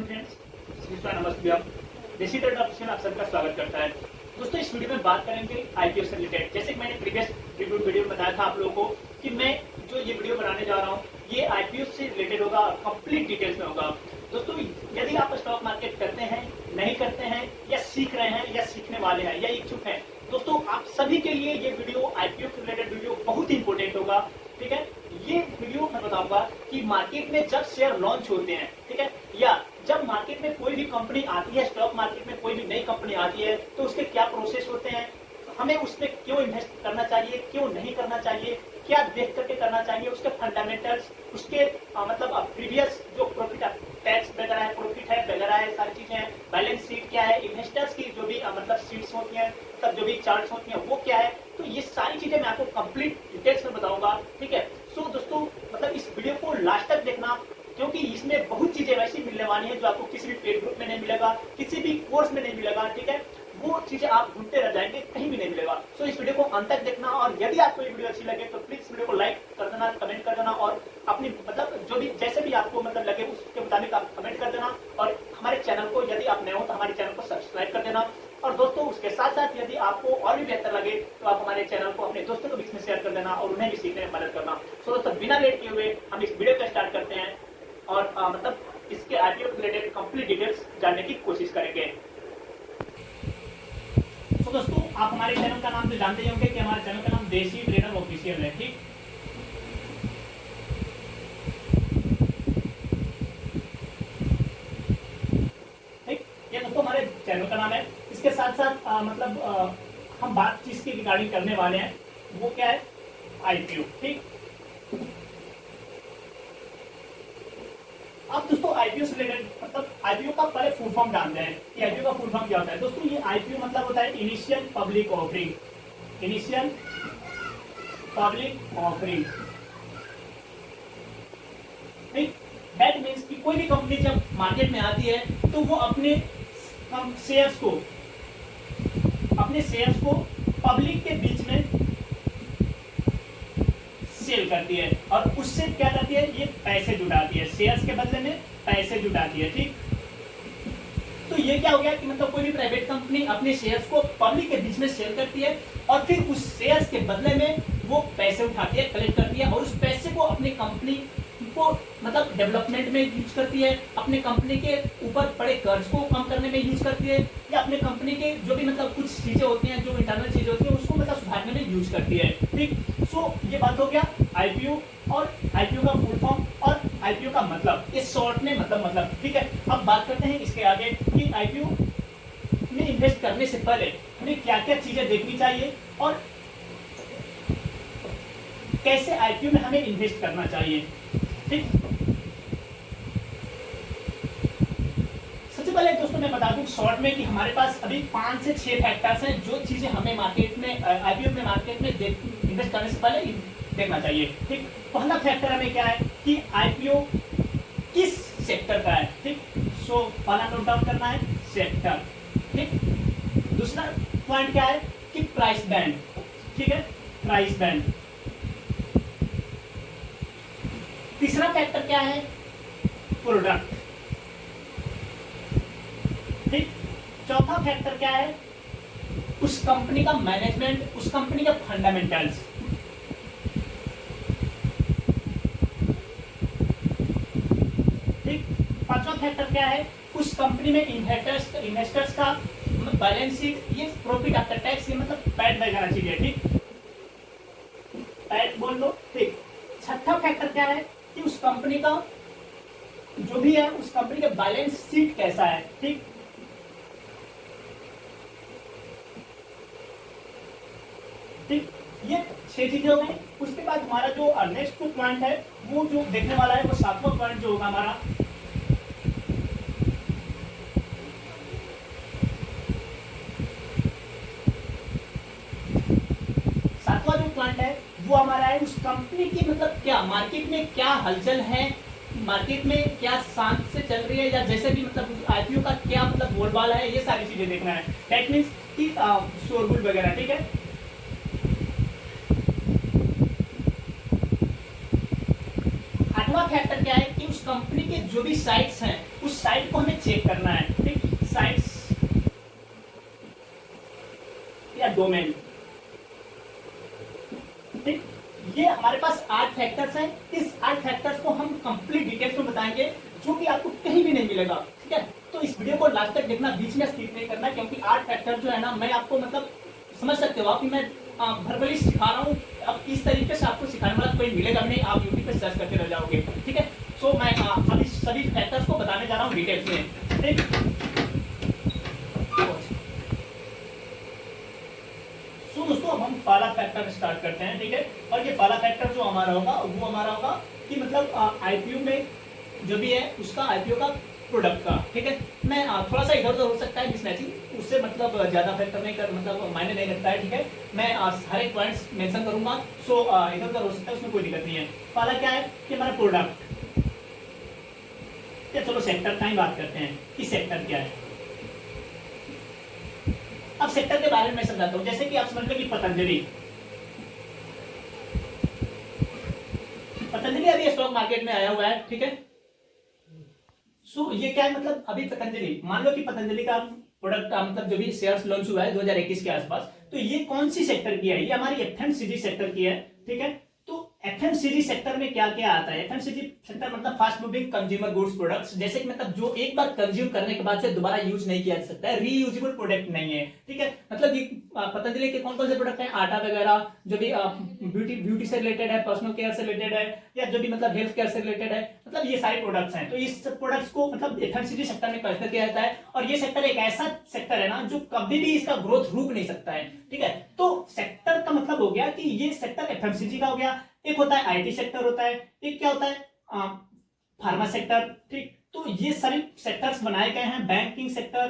Friends, नमस्ते। देसी trade official आप सबका स्वागत करता है। दोस्तों, इस वीडियो में बात करेंगे आईपीओ से रिलेटेड। जैसे कि मैंने प्रीवियस वीडियो में बताया था आप लोगों को कि मैं जो ये वीडियो बनाने जा रहा हूँ ये आईपीओ से रिलेटेड होगा, कंप्लीट डिटेल्स में होगा। दोस्तों, यदि आप स्टॉक मार्केट करते हैं, नहीं करते हैं, या सीख रहे हैं, या सीखने वाले हैं, या इच्छुक हैं, दोस्तों आप सभी के लिए ये वीडियो आईपीओ से रिलेटेड वीडियो बहुत ही इंपॉर्टेंट होगा। ठीक है, ये वीडियो मैं बताऊंगा कि मार्केट में जब शेयर लॉन्च होते हैं, ठीक है, या जब मार्केट में कोई भी कंपनी आती है, स्टॉक मार्केट में कोई भी नई कंपनी आती है, तो उसके क्या प्रोसेस होते हैं, हमें उसमें क्यों इन्वेस्ट करना चाहिए, क्यों नहीं करना चाहिए, क्या देख करके करना चाहिए, उसके फंडामेंटल्स, उसके मतलब प्रीवियस जो प्रॉफिट टैक्स वगैरह है, प्रॉफिट है वगैरह है, सारी चीजें हैं, बैलेंस शीट क्या है, इन्वेस्टर्स की जो भी मतलब शीट्स होती हैं, मतलब जो भी चार्ट्स होती हैं वो क्या है, तो ये सारी चीजें मैं आपको कंप्लीट डिटेल्स में बताऊंगा। ठीक है, सो दोस्तों मतलब इस वीडियो को लास्ट तक देखना, क्योंकि इसमें बहुत चीजें वैसी मिलने वाली हैं जो आपको किसी भी पेड ग्रुप में नहीं मिलेगा, किसी भी कोर्स में नहीं मिलेगा। ठीक है, वो चीजें आप ढूंढते रह जाएंगे, कहीं भी नहीं मिलेगा। सो इस वीडियो को अंत तक देखना, और यदि आपको ये वीडियो अच्छी लगे तो प्लीज वीडियो को लाइक कर देना, कमेंट कर देना, और अपनी मतलब जो भी जैसे भी आपको मतलब लगे उसके मुताबिक आप कमेंट कर देना। और हमारे चैनल को, यदि आप नए हो तो हमारे चैनल को सब्सक्राइब कर देना। और दोस्तों उसके साथ साथ यदि आपको और भी बेहतर लगे तो आप हमारे चैनल को अपने दोस्तों के बीच में शेयर कर देना और उन्हें भी सीखने में मदद करना। सो दोस्तों, बिना लेट किए हुए हम इस वीडियो को स्टार्ट करते हैं और मतलब इसके आईपीओ रिलेटेड कंप्लीट डिटेल्स जानने की कोशिश करेंगे। तो दोस्तों, आप हमारे चैनल का नाम तो जानते ही होंगे कि हमारे चैनल का नाम देसी ट्रेडर ऑफिशियल है। ठीक, ये दोस्तों हमारे चैनल का नाम है। इसके साथ साथ हम बात चीज की रिगार्डिंग करने वाले हैं, वो क्या है, आईपीओ। ठीक, अब दोस्तों आईपीओ से रिलेटेड मतलब आईपीओ का पहले फुल फॉर्म जानते हैं कि आईपीओ का फुल फॉर्म क्या होता है। दोस्तों ये आईपीओ मतलब होता है initial public offering. Initial public offering, ठीक, दैट मीन्स कि कोई भी कंपनी जब मार्केट में आती है तो वो अपने शेयर्स को पब्लिक के बीच में सेल करती है, और उससे क्या करती है, ये पैसे जुटाती है, शेयर्स के बदले में पैसे जुटाती है। ठीक, तो ये क्या हो गया कि मतलब कोई भी प्राइवेट कंपनी अपने शेयर्स को पब्लिक के बीच में सेल करती है, और फिर उस शेयर्स के बदले में वो पैसे उठाती है, कलेक्ट करती है, और उस पैसे को अपनी कंपनी को मतलब डेवलपमेंट में यूज करती है, अपने कंपनी के ऊपर पड़े कर्ज को कम करने में यूज करती है, या अपने कंपनी के जो भी मतलब कुछ चीजें होती हैं, जो इंटरनल चीजें होती हैं, उसको मतलब सुधारने में यूज करती है। ठीक, सो ये बात हो गया आईपीओ और आईपीओ का फुल फॉर्म और आईपीओ का मतलब, इस शॉर्ट में मतलब। ठीक है, अब बात करते हैं इसके आगे कि आईपीओ में इन्वेस्ट करने से पहले हमें क्या क्या चीजें देखनी चाहिए और कैसे आईपीओ में हमें इन्वेस्ट करना चाहिए। ठीक, सबसे पहले दोस्तों मैं बता दूं शॉर्ट में कि हमारे पास अभी 5 से 6 फैक्टर्स हैं जो चीजें हमें मार्केट में आईपीओ में मार्केट में इन्वेस्ट करने से पहले देखना चाहिए। ठीक, पहला फैक्टर हमें क्या है कि आईपीओ किस सेक्टर का है। ठीक, सो पहला नोट डाउन करना है, सेक्टर। ठीक, दूसरा पॉइंट क्या है कि प्राइस बैंड। ठीक है, प्राइस बैंड। तीसरा फैक्टर क्या है, प्रोडक्ट। ठीक, चौथा फैक्टर क्या है, उस कंपनी का मैनेजमेंट, उस कंपनी के फंडामेंटल्स। ठीक, पांचवा फैक्टर क्या है, उस कंपनी में इन्वेस्टर्स का बैलेंस शीट, ये प्रॉफिट आफ्टर टैक्स, ये मतलब पैट वगैरह चीजें। ठीक, पैट बोल लो। ठीक, छठा फैक्टर क्या है कि उस कंपनी का जो भी है, उस कंपनी का बैलेंस शीट कैसा है। ठीक, ठीक, ये 6 चीजें हो गई। उसके बाद हमारा जो नेक्स्ट पॉइंट है वो जो देखने वाला है, वो 7वां पॉइंट जो होगा हमारा, सातवां जो पॉइंट है वो हमारा है उस कंपनी की मतलब क्या मार्केट में क्या हलचल है, मार्केट में क्या शांत से चल रही है, या जैसे भी मतलब आईपीओ का क्या मतलब बोलबाला है, ये सारी चीजें देखना है। दैट मीन्स कि शोरगुल वगैरह। ठीक है, आठवां फैक्टर क्या है कि उस कंपनी के जो भी साइट्स हैं, उस साइट को हमें चेक करना है, ठीक, साइट्स या डोमेन, ठीक, ये हमारे पास 8 फैक्टर्स हैं। इस 8 फैक्टर्स को हम कंप्लीट डिटेल्स में बताएंगे, जो कि आपको कहीं भी नहीं मिलेगा, ठीक है। तो इस वीडियो को लास्ट तक देखना, बीच में स्किप नहीं करना, क्योंकि 8 फैक्टर जो है ना, मैं आपको मतलब समझ सकते हो आप कि मैं भरभली सिखा रहा हूँ। अब इस तरीके से आपको सिखाने वाला कोई मिलेगा नहीं, आप यूट्यूब पे सर्च करते रह जाओगे, ठीक है। सो मैं अभी सभी फैक्टर्स को बताने जा रहा हूँ डिटेल्स में, ठीक। दोस्तों अब हम पहला फैक्टर स्टार्ट करते हैं, ठीक है। और ये पहला फैक्टर जो हमारा होगा वो हमारा होगा कि मतलब आईपीओ में जो भी है उसका आईपीओ का प्रोडक्ट का, ठीक है। मैं थोड़ा सा इधर उधर हो सकता है मिसमैचिंग, उससे मतलब ज्यादा फैक्टर नहीं कर मतलब मायने नहीं रखता है, ठीक है। मैं हर एक पॉइंट्स मेंशन करूंगा, सो इधर उधर हो सकता है, उसमें कोई दिक्कत नहीं है। पहला क्या है कि हमारा प्रोडक्ट, चलो सेक्टर का ही बात करते हैं कि सेक्टर क्या है। अब सेक्टर के बारे में मैं समझाता हूं, जैसे कि आप समझ लो कि पतंजलि अभी स्टॉक मार्केट में आया हुआ है, ठीक है। सो ये क्या है, मतलब अभी पतंजलि, मान लो कि पतंजलि का प्रोडक्ट का मतलब जो भी शेयर्स लॉन्च हुआ है 2021 के आसपास, तो ये कौन सी सेक्टर की है, ये हमारी एफएमसीजी सेक्टर की है, ठीक है। तो एफएमसीजी सेक्टर में क्या क्या आता है, एफएमसीजी सेक्टर मतलब fast moving consumer goods products, जैसे कि मतलब जो एक बार कंज्यूम करने के बाद से दोबारा यूज नहीं किया जा सकता है, रीयूजेबल प्रोडक्ट नहीं है, ठीक है। मतलब ये पतंजलि के कौन कौन से प्रोडक्ट हैं, आटा वगैरह, जो भी ब्यूटी से रिलेटेड है, पर्सनल केयर से रिलेटेड है, या जो भी मतलब हेल्थ केयर से रिलेटेड है, मतलब ये सारे प्रोडक्ट्स हैं। तो इस प्रोडक्ट्स को मतलब एफएमसीजी सेक्टर में कंसिडर किया जाता है, और ये सेक्टर एक ऐसा सेक्टर है ना जो कभी भी इसका ग्रोथ रुक नहीं सकता है, ठीक है। तो सेक्टर का मतलब हो गया कि ये सेक्टर एफएमसीजी का हो गया। एक होता है आईटी सेक्टर होता है, एक क्या होता है फार्मा सेक्टर, ठीक। तो ये सारे सेक्टर्स बनाए गए हैं, बैंकिंग सेक्टर,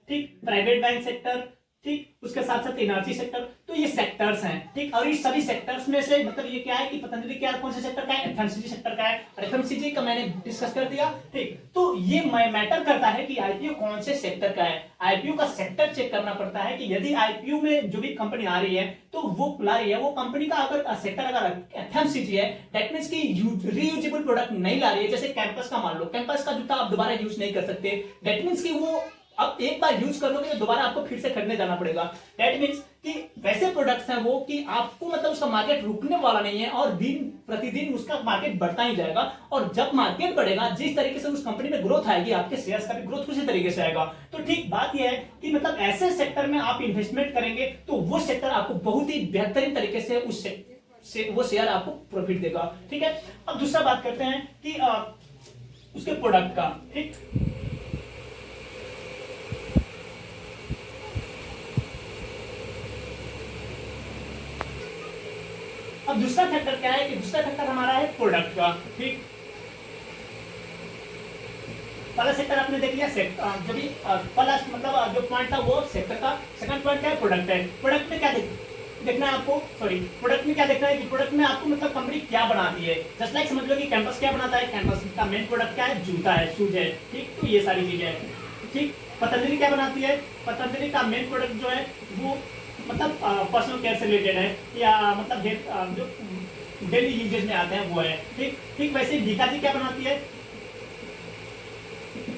ठीक, प्राइवेट बैंक सेक्टर, ठीक, उसके साथ साथ एनर्जी सेक्टर, तो ये सेक्टर्स हैं, ठीक। और इस सभी सेक्टर्स में से मतलब ये क्या है कि पतंजलि क्या कौन से सेक्टर का है, एफएमसीजी सेक्टर का है, और एफएमसीजी का मैंने डिस्कस कर दिया, ठीक। तो ये मैटर करता है कि आईपीओ कौन से सेक्टर का है। आईपीओ का सेक्टर चेक करना पड़ता है कि यदि आईपीओ में जो भी कंपनी आ रही है तो वो ला रही है, वो कंपनी का अगर सेक्टर अगर एफएमसीजी है, दैट मींस कि रीयूजेबल प्रोडक्ट नहीं ला रही है। जैसे कैंपस का मान लो, कैंपस का जूता आप दोबारा यूज नहीं कर सकते, दैट मींस कि वो अब एक बार यूज कर लोगे तो दोबारा आपको फिर से खरीदने जाना पड़ेगा। दैट मींस कि वैसे प्रोडक्ट्स हैं वो कि आपको मतलब उसका मार्केट रुकने वाला नहीं है, और दिन प्रतिदिन उसका मार्केट बढ़ता ही जाएगा। और जब मार्केट बढ़ेगा, जिस तरीके से उस कंपनी में ग्रोथ आएगी, आपके शेयर्स का भी ग्रोथ उसी तरीके से आएगा। तो ठीक बात यह है कि मतलब ऐसे सेक्टर में आप इन्वेस्टमेंट करेंगे तो वो सेक्टर आपको बहुत ही बेहतरीन तरीके से वो शेयर आपको प्रॉफिट देगा, ठीक है। अब दूसरा बात करते हैं कि उसके प्रोडक्ट का, ठीक। अब दूसरा फैक्टर क्या है कि दूसरा फैक्टर हमारा है प्रोडक्ट का, ठीक। पहला सेक्टर आपने देख लिया, जो भी पहला मतलब जो पॉइंट था वो सेक्टर का। सेकंड पॉइंट क्या है, प्रोडक्ट है। प्रोडक्ट में क्या देखना है आपको, सॉरी, प्रोडक्ट में क्या देखना है कि प्रोडक्ट में आपको मतलब कंपनी क्या बनाती है। जस्ट लाइक समझ लो कि कैंपस क्या बनाता है, कैंपस का मेन प्रोडक्ट क्या है, जूता है, शूज है, ठीक। तो ये सारी चीजें हैं, ठीक। पतंजलि क्या बनाती है, पतंजलि का मेन प्रोडक्ट जो है वो मतलब पर्सनल केयर से रिलेटेड है, या मतलब जो डेली यूजेज में आते हैं वो है, ठीक। ठीक वैसे बीकाजी क्या बनाती है,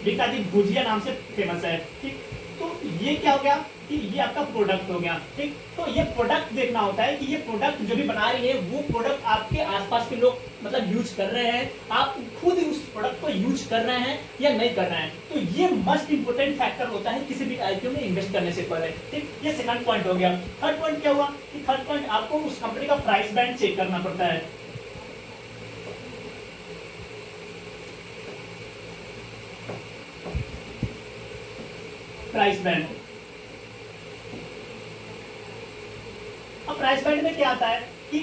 बीकाजी भुजिया नाम से फेमस है, ठीक। तो ये क्या हो गया कि ये आपका प्रोडक्ट हो गया, ठीक। तो ये प्रोडक्ट देखना होता है कि ये प्रोडक्ट जो भी बना रही है वो प्रोडक्ट आपके आसपास के लोग मतलब यूज कर रहे हैं, आप खुद उस प्रोडक्ट को यूज कर रहे हैं या नहीं कर रहे हैं। तो ये मस्ट इंपोर्टेंट फैक्टर होता है किसी भी आईपीओ में इन्वेस्ट करने से पहले, ठीक। ये सेकंड पॉइंट हो गया। थर्ड पॉइंट क्या हुआ कि थर्ड पॉइंट आपको उस कंपनी का प्राइस बैंड चेक करना पड़ता है। प्राइस बैंड, अब प्राइस बैंड में क्या आता है कि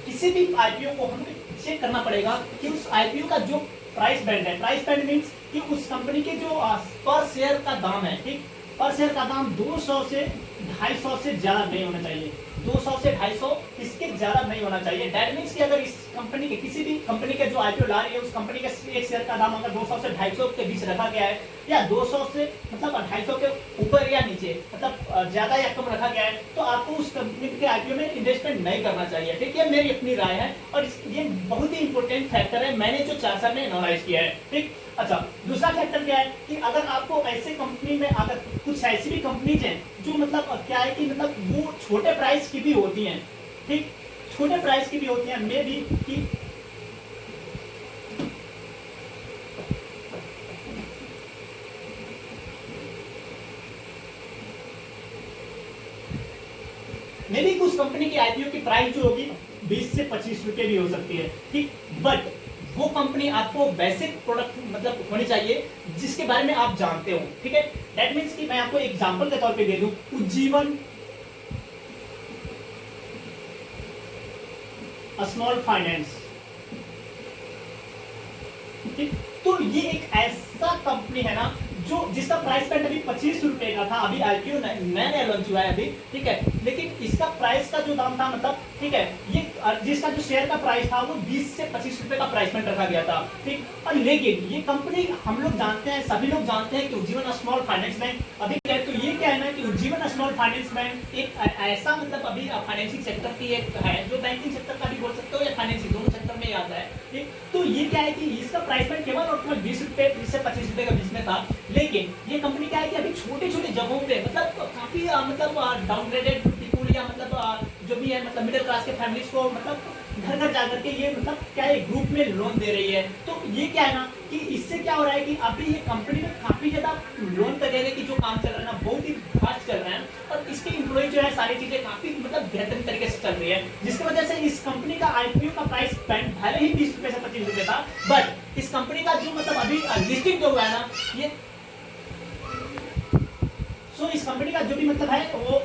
किसी भी आईपीओ को हमें चेक करना पड़ेगा कि उस आईपीओ का जो प्राइस बैंड है, प्राइस बैंड मींस कि उस कंपनी के जो पर शेयर का दाम है, ठीक। पर शेयर का दाम 200 से 250 से ज्यादा नहीं होना चाहिए, 200 से 250 इसके ज्यादा नहीं होना चाहिए। दैट मीन्स कि अगर इस कंपनी के किसी भी कंपनी के जो आईपीओ ला रही है उस कंपनी के एक शेयर का दाम अगर 200 से 250 के बीच रखा गया है या 200 से मतलब 250 के ऊपर या नीचे मतलब ज्यादा या कम रखा गया है तो आपको उस कंपनी के आईपीओ में इन्वेस्टमेंट नहीं करना चाहिए। ठीक है, मेरी अपनी राय है और ये बहुत ही इंपॉर्टेंट फैक्टर है, मैंने जो 4 साल में एनालाइज किया है। ठीक, अच्छा दूसरा फैक्टर क्या है कि अगर आपको ऐसे कंपनी में अगर कुछ ऐसी भी कंपनीज हैं जो मतलब क्या है कि मतलब वो छोटे प्राइस की भी होती हैं, ठीक, छोटे प्राइस की भी होती हैं, मे भी कि मे भी कुछ कंपनी की आईपीओ की प्राइस जो होगी 20 से 25 रुपए भी हो सकती है। ठीक, बट वो कंपनी आपको बेसिक प्रोडक्ट मतलब होनी चाहिए जिसके बारे में आप जानते हो। ठीक है, दैट मीन्स कि मैं आपको एग्जांपल के तौर पे दे दूं, उज्जीवन स्मॉल फाइनेंस। ठीक, तो ये एक ऐसा कंपनी है ना जो जिसका प्राइस बैंड अभी 25 रुपए का था, अभी आईपीओ नया लॉन्च हुआ है अभी। ठीक है, लेकिन इसका प्राइस का जो दाम था मतलब ठीक है ये जिसका जो शेयर का प्राइस था वो 20 से 25 रुपए का प्राइस बैंड रखा गया था। ठीक, और लेकिन ये कंपनी हम लोग जानते हैं, सभी लोग जानते हैं कि उज्जीवन स्मॉल फाइनेंस बैंक अभी क्या है, तो ये क्या है ना कि उज्जीवन स्मॉल फाइनेंस बैंक एक ऐसा मतलब अभी फाइनेंशियल सेक्टर की एक है जो बैंकिंग सेक्टर का भी बोल सकते हो या फाइनेंशियल दोनों सेक्टर में आता है। ठीक, तो ये क्या है कि इसका प्राइस बैंड केवल और 20 रुपए से 25 रुपए के बीच में था, लेकिन ये कंपनी क्या है कि अभी छोटे छोटे जगहों पे मतलब काफी मतलब डाउनग्रेडेड पीपल या मतलब जो भी है मतलब मिडिल क्लास के फैमिलीज को मतलब घर घर जाकर के ये मतलब क्या है ग्रुप में लोन दे रही है। तो ये क्या है ना कि इससे क्या हो रहा है कि अभी ये कंपनी में काफी ज्यादा लोन वगैरह की जो काम चल रहा है ना बहुत ही फास्ट चल रहा है और इसके इम्प्लॉय जो है सारी चीजें काफी मतलब बेहतरीन तरीके से चल रही है, जिसकी वजह से इस कंपनी का आईपीओ का प्राइस बैंड भले ही 20 रुपए से 25 रुपए था, बट इस कंपनी का जो मतलब अभी लिस्टिंग जो हुआ है ना ये इस कंपनी का जो भी मतलब है वो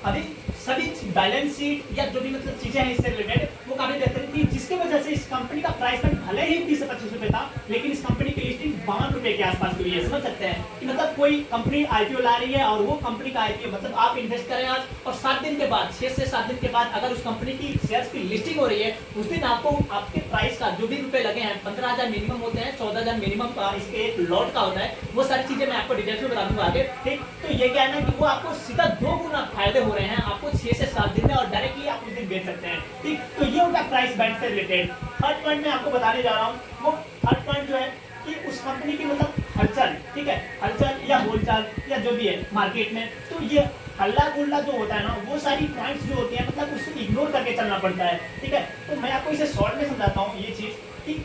अभी सभी बैलेंस शीट या जो भी मतलब चीजें हैं इससे रिलेटेड वो काफी बेहतरीन थी, जिसकी वजह से इस कंपनी का प्राइस बैंड भले ही 20 से 25 रुपए था, लेकिन इस कंपनी की लिस्टिंग 52 रुपए के आसपास हुई है। समझ सकते हैं कि मतलब कोई कंपनी आईपीओ ला रही है और वो कंपनी का आईपीओ मतलब आप इन्वेस्ट करें आज और 7 दिन के बाद 6 से 7 दिन के बाद अगर उस कंपनी की शेयर्स की लिस्टिंग हो रही है उस दिन आपको आपके प्राइस का जो भी रुपए लगे हैं 15,000 मिनिमम होते हैं, 14,000 मिनिमम इसके एक लॉट का होता है, वो सारी चीजें मैं आपको डिटेल्स में बता दूंगा आगे। ठीक, तो ये क्या है ना कि वो आपको सीधा 2 गुना फायदे हो रहे हैं आपको 6 से 7 दिन में और डायरेक्टली आप उस दिन बेच सकते हैं। ठीक, तो ये होगा प्राइस बैंड से रिलेटेड। थर्ड पॉइंट मैं आपको बताने जा रहा हूँ, वो थर्ड पॉइंट जो है कि उस कंपनी की मतलब हलचल, ठीक है, हलचल या बोलचाल या जो भी है मार्केट में, तो ये हल्ला गुल्ला जो होता है ना वो सारी पॉइंट्स जो होती है मतलब उसको इग्नोर करके चलना पड़ता है। ठीक है, तो मैं आपको इसे शॉर्ट में समझाता हूँ ये चीज कि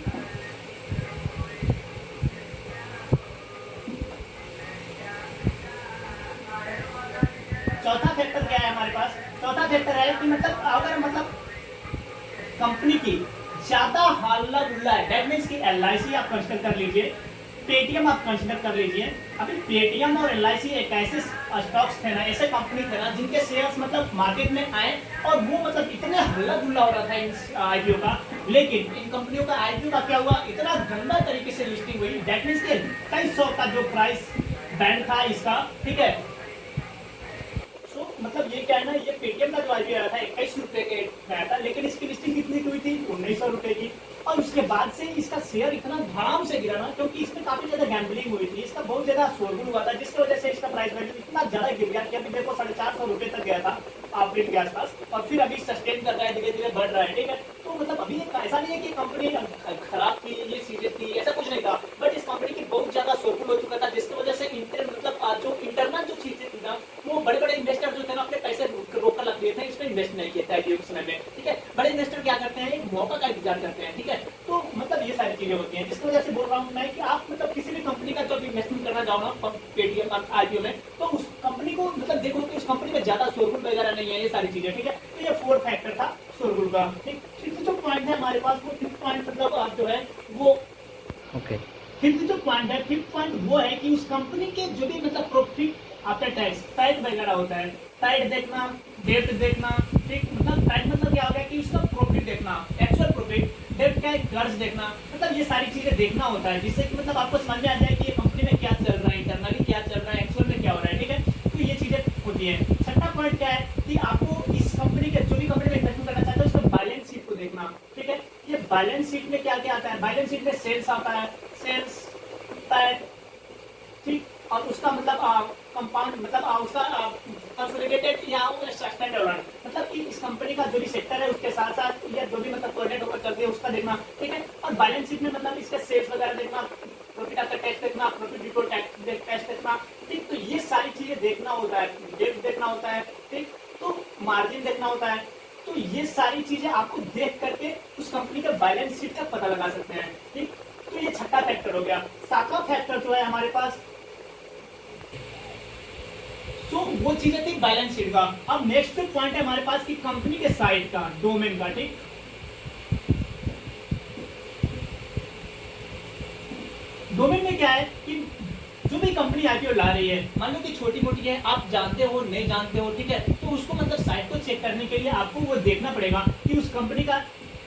चौथा फैक्टर क्या है हमारे पास, चौथा फैक्टर है कि मतलब अगर मतलब कंपनी की ज्यादा हल्ला गुल्ला है, दैट मींस कि एलआईसी आप कंसीडर कर लीजिए, पेटीएम आप कंसीडर कर लीजिए। अभी पेटीएम और एलआईसी एक ऐसे स्टॉक्स थे ना, ऐसे कंपनी थे ना जिनके शेयर्स मतलब मार्केट में आए और वो मतलब इतने हल्ला गुल्ला हो रहा था इन आईपीओ का, लेकिन इन कंपनियों का आईपीओ का क्या हुआ, इतना गंदा तरीके से लिस्टिंग हुई, दैट मींस कि 250 का जो प्राइस बैंड था इसका, ठीक है, मतलब ये क्या है ना, ये पेटीएम का जो आईपीओ आया था 21 रुपए के आया था, लेकिन इसकी लिस्टिंग कितनी की हुई थी, 1900 रुपए की, और उसके बाद से इसका शेयर इतना धड़ाम से गिरा ना क्योंकि इसमें काफी ज्यादा गैम्बलिंग हुई थी, इसका बहुत ज्यादा शोरगुल हुआ था, जिसकी वजह से इसका प्राइस वैल्यू इतना ज्यादा गिर गया कि अभी देखो 450 रुपए तक गया था अप्रैल के आसपास, और फिर अभी सस्टेन कर रहा है, धीरे धीरे बढ़ रहा है। ठीक है, तो मतलब अभी ऐसा नहीं है कि कंपनी खराब थी, ये चीजें थी, ऐसा कुछ नहीं था, बट इस कंपनी की बहुत ज्यादा शोरगुल हो चुका था, जिसकी वजह से मतलब जो इंटरनल जो चीजें थी ना वो बड़े बड़े इन्वेस्टर जो थे ना अपने पैसे रोक कर रख दिए थे, इसमें इन्वेस्ट नहीं किया था आईपीओ के समय में। ठीक है, बड़े इन्वेस्टर क्या करते हैं, एक मौका का इंतजार करते हैं। ठीक है, तो मतलब ये सारी चीजें होती हैं, जिसकी वजह से बोल रहा हूँ मैं कि आप मतलब किसी भी कंपनी का जब इन्वेस्टमेंट करना जाओ ना पेटीएम आईपीओ में, तो उस कंपनी को मतलब देखो कि उस कंपनी में ज्यादा शोरगुल वगैरह नहीं है, ये सारी चीजें। ठीक है, तो ये 4th फैक्टर था शोरगुल का। ठीक, फिफ्थ जो पॉइंट है हमारे पास वो 5th पॉइंट मतलब आप जो है वो फिफ्थ जो पॉइंट है, 5th पॉइंट वो है कि उस कंपनी के जो भी मतलब प्रॉफिट आफ्टर टैक्स टाइट वगैरह होता है, टाइट देखना, डेट देखना। ठीक, मतलब टाइट मतलब क्या हो गया कि उसका प्रॉफिट देखना, एक्चुअल प्रॉफिट, डेट क्या है, कर्ज देखना, मतलब ये सारी चीजें देखना होता है, जिससे कि मतलब आपको समझ में आ जाए कि ये कंपनी में क्या चल रहा है, इंटरनली क्या चल रहा है, एक्चुअल में क्या हो रहा है। ठीक है, तो ये चीजें होती है। छठा पॉइंट क्या है कि आपको इस कंपनी के जो भी कंपनी में इन्वेस्टमेंट करना चाहते हो बैलेंस शीट में क्या क्या आता है, बैलेंस शीट में सेल्स आता है, सेल्स पैड, ठीक, और उसका मतलब कंपाउंड मतलब उसका कंसोलिडेटेड या सस्टेन्ड डेवलपमेंट, मतलब कि इस कंपनी का जो भी सेक्टर है उसके साथ साथ या जो भी मतलब कोऑर्डिनेट होकर चलती है उसका देखना, ठीक है। और बैलेंस शीट में मतलब इसके सेल्स वगैरह देखना, प्रॉफिट आफ्टर टैक्स देखना, प्रॉफिट बिफोर टैक्स देखना, ठीक। तो ये सारी चीजें देखना होता है, डेट देखना होता है, ठीक। तो मार्जिन देखना होता है। तो ये सारी चीजें आपको देख करके उस कंपनी का बैलेंस शीट का पता लगा सकते हैं, ठीक। तो ये छठा फैक्टर हो गया। सातवां फैक्टर जो है हमारे पास, तो वो चीजें थी बैलेंस शीट का। अब नेक्स्ट पॉइंट है हमारे पास कि कंपनी के साइट का, डोमेन का, ठीक। डोमेन में क्या है कि जो भी कंपनी आईपीओ ला रही है, मान लो कि छोटी मोटी है, आप जानते हो नहीं जानते हो, ठीक है, तो उसको मतलब साइट को चेक करने के लिए आपको वो देखना पड़ेगा कि उस कंपनी का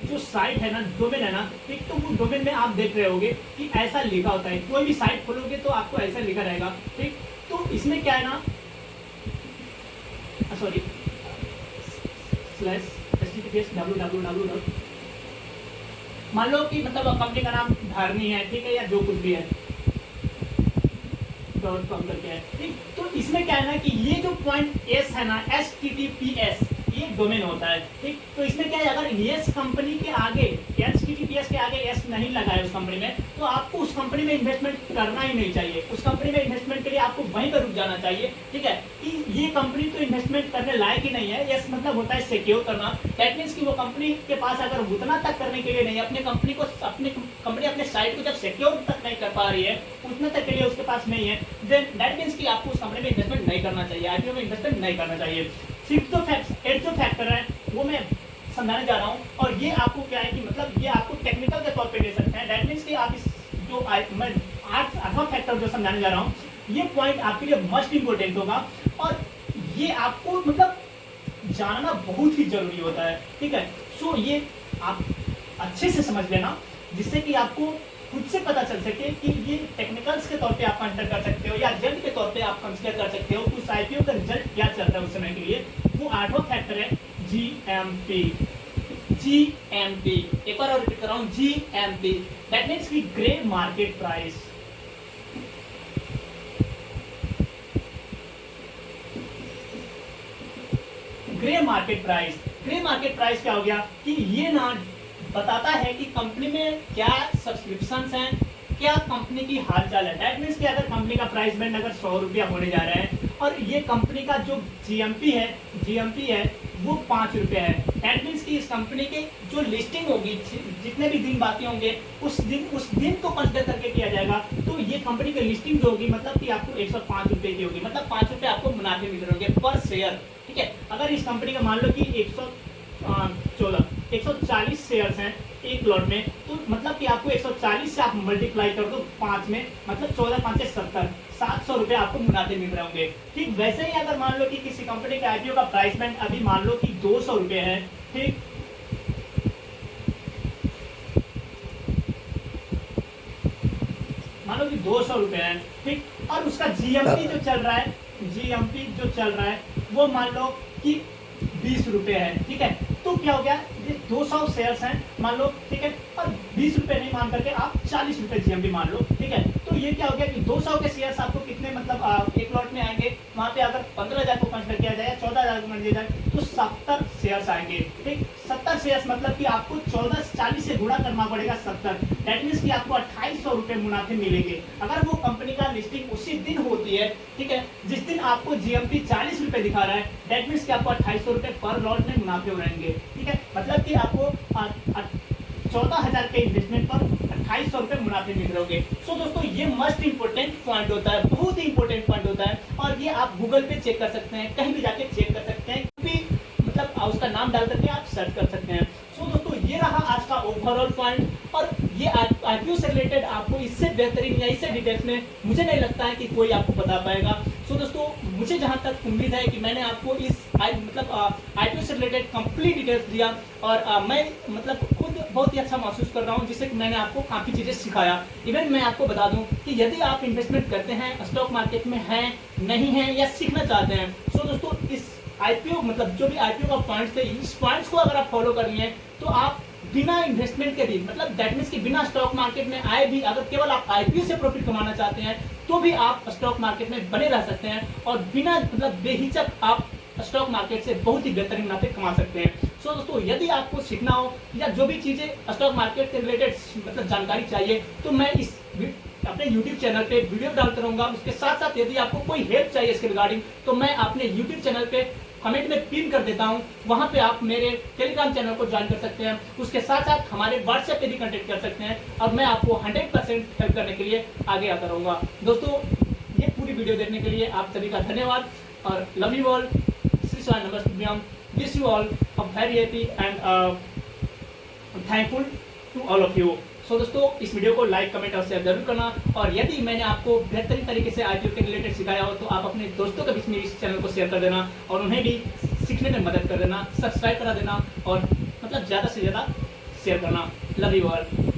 जो साइट है ना, डोमेन है ना, ठीक। तो वो डोमेन में आप देख रहे होगे कि ऐसा लिखा होता है, कोई भी साइट खोलोगे तो आपको ऐसा लिखा रहेगा, ठीक। तो इसमें क्या है ना, सॉरी /https://www, मान लो कि मतलब कंपनी का नाम धारनी है, ठीक है, या जो कुछ भी है .com करके है, ठीक। तो इसमें क्या है ना कि ये जो पॉइंट एस है ना, HTTPS, ये डोमेन होता है, ठीक। तो इसमें क्या है, अगर एस कंपनी के आगे, HTTPS के आगे एस नहीं लगा है उस कंपनी में, तो आपको उस कंपनी में इन्वेस्टमेंट करना ही नहीं चाहिए। उस कंपनी में इन्वेस्टमेंट के लिए आपको वहीं पर रुक जाना चाहिए, ठीक है, कि ये कंपनी तो इन्वेस्टमेंट करने लायक ही नहीं है। यस मतलब होता है सिक्योर करना, दैट मीन्स कि वो कंपनी के पास अगर उतना तक करने के लिए नहीं, अपने कंपनी को, अपने कंपनी अपने साइट को जब सिक्योर तक नहीं कर पा रही है, उतना तक के लिए उसके पास नहीं है, देन दैट मीन्स कि आपको उस कंपनी में इन्वेस्टमेंट नहीं करना चाहिए, आईपीओ में इन्वेस्टमेंट नहीं करना चाहिए। एट जो फैक्टर है वो मैं समझाने जा रहा हूँ, और ये आपको क्या है कि मतलब ये आपको टेक्निकल के तौर पे ले सकते हैं। दैट मीन्स कि आप इस जो मैं आठवां फैक्टर जो समझाने जा रहा हूँ, ये पॉइंट आपके लिए मस्ट इंपोर्टेंट होगा, और ये आपको मतलब जानना बहुत ही जरूरी होता है, ठीक है। सो ये आप अच्छे से समझ लेना, जिससे कि आपको खुद से पता चल सके कि ये टेक्निकल्स के तौर पे आप कंसिडर कर सकते हो या रिजल्ट के तौर पे आप कंसिडर कर सकते हो उस आईपीओ का रिजल्ट क्या चल रहा है उस समय के लिए। वो आठवां फैक्टर है GMP। GMP एक बार और रिपीट कर रहा हूँ, GMP दैट मीन्स की grey market price. Grey market price, grey market price क्या हो गया कि ये ना बताता है कि कंपनी में क्या सब्सक्रिप्शंस हैं, क्या कंपनी की हालचाल है। दैट मीन्स कि अगर कंपनी का प्राइस बैंड अगर 100 रुपया होने जा रहा है और ये कंपनी का जो GMP है वो 5 रुपया है, दैट मीन्स कि इस कंपनी के जो लिस्टिंग होगी, जितने भी दिन बाकी होंगे उस दिन को कंसिडर करके किया जाएगा। तो ये कंपनी की लिस्टिंग जो होगी मतलब कि आपको 105 रुपये की होगी, मतलब 5 रुपये आपको मुनाफे मिल रहे होंगे पर शेयर, ठीक है। अगर इस कंपनी का मान लो कि 140 शेयर्स हैं एक लॉट में, तो मतलब कि आपको 140 से आप मल्टीप्लाई कर दो 5 में, मतलब 14 5 70, 700 रुपये आपको मुनाफे मिल रहे होंगे, ठीक। वैसे ही अगर मान लो कि किसी कंपनी के आईपीओ का प्राइस बैंड अभी मान लो कि 200 रुपये है, ठीक, मान लो कि 200 रुपये है, ठीक, और उसका GMP जो चल रहा है वो मान लो कि 20 रुपये है, ठीक है। तो क्या हो गया, ये 200 शेयर्स हैं मान लो, ठीक है, और 20 रुपये नहीं मान करके आप 40 रुपये GMP मान लो, ठीक है। तो ये क्या हो गया कि 200 के शेयर्स आपको कितने मतलब एक लॉट में आएंगे, वहाँ पे अगर 15,000 को कंसिडर किया जाए, 14,000 को मान लिया जाए तो 70 शेयर्स आएंगे, ठीक। 70 शेयर्स मतलब कि आपको 40 से गुणा करना पड़ेगा 70, दैट मीन्स कि आपको 2800 रुपये मुनाफे मिलेंगे। अगर वो कंपनी का लिस्टिंग उसी दिन होती है, ठीक है, जिस दिन आपको GMP 40 रुपये दिखा रहा है, दैट मीन्स कि आपको 2800 रुपये पर लॉट में मुनाफे हो रहेंगे, ठीक है। मतलब कि आपको 14,000 के इन्वेस्टमेंट पर 2800 रुपये मुनाफे मिल रहे होंगे। सो दोस्तों ये मस्ट इंपोर्टेंट पॉइंट होता है, बहुत ही इंपोर्टेंट पॉइंट होता है, और ये आप गूगल पे चेक कर सकते हैं, कहीं भी जाके चेक कर सकते हैं, मतलब उसका नाम डाल करके आप सर्च कर सकते हैं। सो दोस्तों ये रहा आज का ओवरऑल पॉइंट, और ये आईपीओ से रिलेटेड आपको इससे बेहतरीन या इससे डिटेल्स में मुझे नहीं लगता है कि कोई आपको बता पाएगा। सो दोस्तों मुझे जहां तक उम्मीद है कि मैंने आपको इस आईपीओ से रिलेटेड कंप्लीट डिटेल्स दिया, और मैं मतलब खुद बहुत ही अच्छा महसूस कर रहा हूं, जिससे मैंने आपको काफ़ी चीज़ें सिखाया। इवन मैं आपको बता दूं कि यदि आप इन्वेस्टमेंट करते हैं, स्टॉक मार्केट में हैं, नहीं हैं या सीखना चाहते हैं, सो दोस्तों इस आईपीओ मतलब जो भी आईपीओ का पॉइंट्स थे, इस पॉइंट्स को अगर आप फॉलो कर लिए तो आप बिना इन्वेस्टमेंट के भी, मतलब दैट मीन्स कि बिना स्टॉक मार्केट में आए भी अगर केवल आप आईपीओ से प्रॉफिट कमाना चाहते हैं तो भी आप स्टॉक मार्केट में बने रह सकते हैं और बिना मतलब बेहिचक आप स्टॉक मार्केट से बहुत ही बेहतरीन मुनाफे कमा सकते हैं। सो दोस्तों, यदि आपको सीखना हो या जो भी चीजें स्टॉक मार्केट से रिलेटेड मतलब जानकारी चाहिए तो मैं इस अपने YouTube चैनल पे वीडियो डालता रहूंगा। उसके साथ साथ यदि आपको कोई हेल्प चाहिए इसके रिगार्डिंग तो मैं अपने YouTube चैनल पे कमेंट में पिन कर देता हूं, वहां पे आप मेरे टेलीग्राम चैनल को ज्वाइन कर सकते हैं। उसके साथ साथ हमारे व्हाट्सएप पे भी कांटेक्ट कर सकते हैं और मैं आपको 100% हेल्प करने के लिए आगे आता रहूंगा। दोस्तों, ये पूरी वीडियो देखने के लिए आप सभी का धन्यवाद और love you all. Shri Sai नमस्ते। Wish you all a very happy and thankful to all of you. So दोस्तों, इस वीडियो को लाइक, कमेंट और शेयर जरूर करना और यदि मैंने आपको बेहतरीन तरीके से आईपीओ के रिलेटेड सिखाया हो तो आप अपने दोस्तों के बीच में इस चैनल को शेयर कर देना और उन्हें भी सीखने में मदद कर देना, सब्सक्राइब करा देना और मतलब ज़्यादा से ज़्यादा शेयर करना। Love you all.